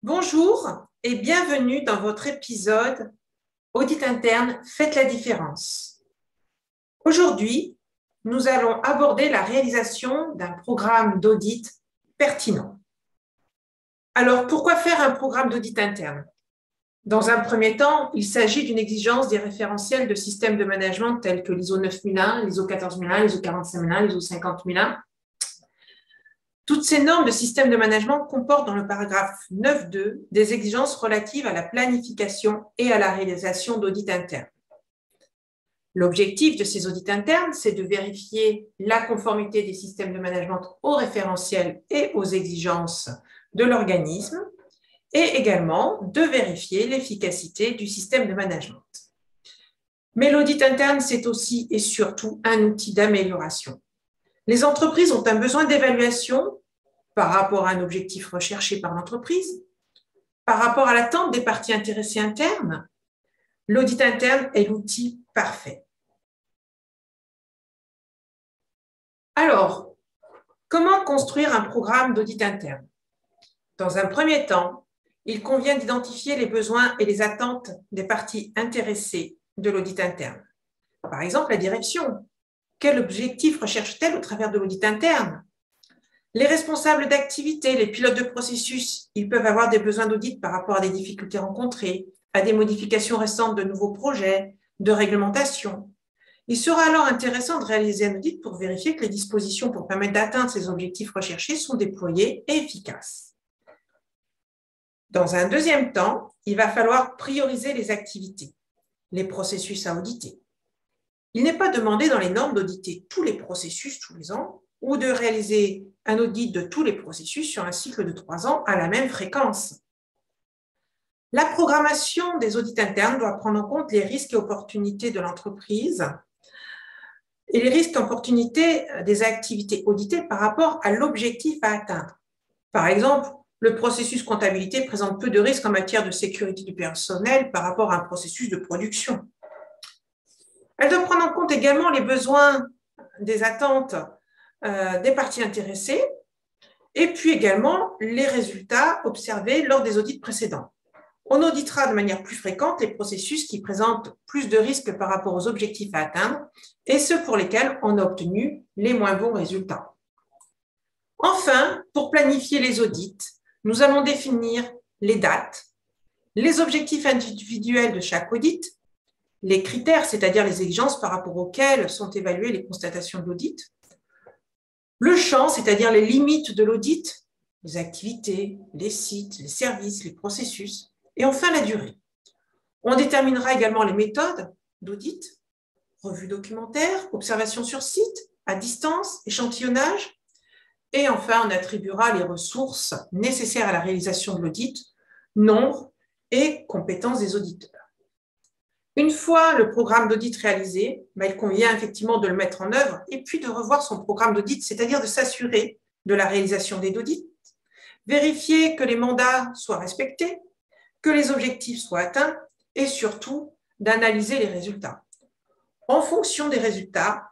Bonjour et bienvenue dans votre épisode Audit interne, faites la différence. Aujourd'hui, nous allons aborder la réalisation d'un programme d'audit pertinent. Alors, pourquoi faire un programme d'audit interne? Dans un premier temps, il s'agit d'une exigence des référentiels de systèmes de management tels que l'ISO 9001, l'ISO 14001, l'ISO 45001, l'ISO 50001. Toutes ces normes de système de management comportent dans le paragraphe 9.2 des exigences relatives à la planification et à la réalisation d'audits internes. L'objectif de ces audits internes, c'est de vérifier la conformité des systèmes de management aux référentiels et aux exigences de l'organisme et également de vérifier l'efficacité du système de management. Mais l'audit interne, c'est aussi et surtout un outil d'amélioration. Les entreprises ont un besoin d'évaluation par rapport à un objectif recherché par l'entreprise, par rapport à l'attente des parties intéressées internes. L'audit interne est l'outil parfait. Alors, comment construire un programme d'audit interne? Dans un premier temps, il convient d'identifier les besoins et les attentes des parties intéressées de l'audit interne. Par exemple, la direction. Quel objectif recherche-t-elle au travers de l'audit interne? Les responsables d'activité, les pilotes de processus, ils peuvent avoir des besoins d'audit par rapport à des difficultés rencontrées, à des modifications récentes de nouveaux projets, de réglementation. Il sera alors intéressant de réaliser un audit pour vérifier que les dispositions pour permettre d'atteindre ces objectifs recherchés sont déployées et efficaces. Dans un deuxième temps, il va falloir prioriser les activités, les processus à auditer. Il n'est pas demandé dans les normes d'auditer tous les processus tous les ans ou de réaliser un audit de tous les processus sur un cycle de 3 ans à la même fréquence. La programmation des audits internes doit prendre en compte les risques et opportunités de l'entreprise et les risques et opportunités des activités auditées par rapport à l'objectif à atteindre. Par exemple, le processus comptabilité présente peu de risques en matière de sécurité du personnel par rapport à un processus de production. Elle doit prendre en compte également les besoins des attentes des parties intéressées et puis également les résultats observés lors des audits précédents. On auditera de manière plus fréquente les processus qui présentent plus de risques par rapport aux objectifs à atteindre et ceux pour lesquels on a obtenu les moins bons résultats. Enfin, pour planifier les audits, nous allons définir les dates, les objectifs individuels de chaque audit, les critères, c'est-à-dire les exigences par rapport auxquelles sont évaluées les constatations de l'audit, le champ, c'est-à-dire les limites de l'audit, les activités, les sites, les services, les processus, et enfin la durée. On déterminera également les méthodes d'audit, revue documentaire, observation sur site, à distance, échantillonnage, et enfin on attribuera les ressources nécessaires à la réalisation de l'audit, nombre et compétences des auditeurs. Une fois le programme d'audit réalisé, il convient effectivement de le mettre en œuvre et puis de revoir son programme d'audit, c'est-à-dire de s'assurer de la réalisation des audits, vérifier que les mandats soient respectés, que les objectifs soient atteints et surtout d'analyser les résultats. En fonction des résultats,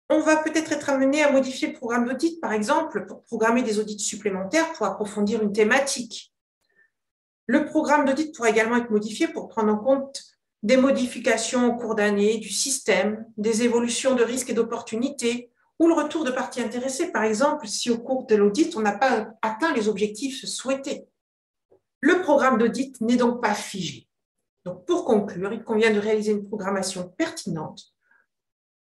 on va peut-être être amené à modifier le programme d'audit, par exemple, pour programmer des audits supplémentaires pour approfondir une thématique. Le programme d'audit pourra également être modifié pour prendre en compte des modifications au cours d'année du système, des évolutions de risques et d'opportunités, ou le retour de parties intéressées, par exemple, si au cours de l'audit, on n'a pas atteint les objectifs souhaités. Le programme d'audit n'est donc pas figé. Donc, pour conclure, il convient de réaliser une programmation pertinente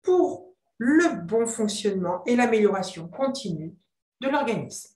pour le bon fonctionnement et l'amélioration continue de l'organisme.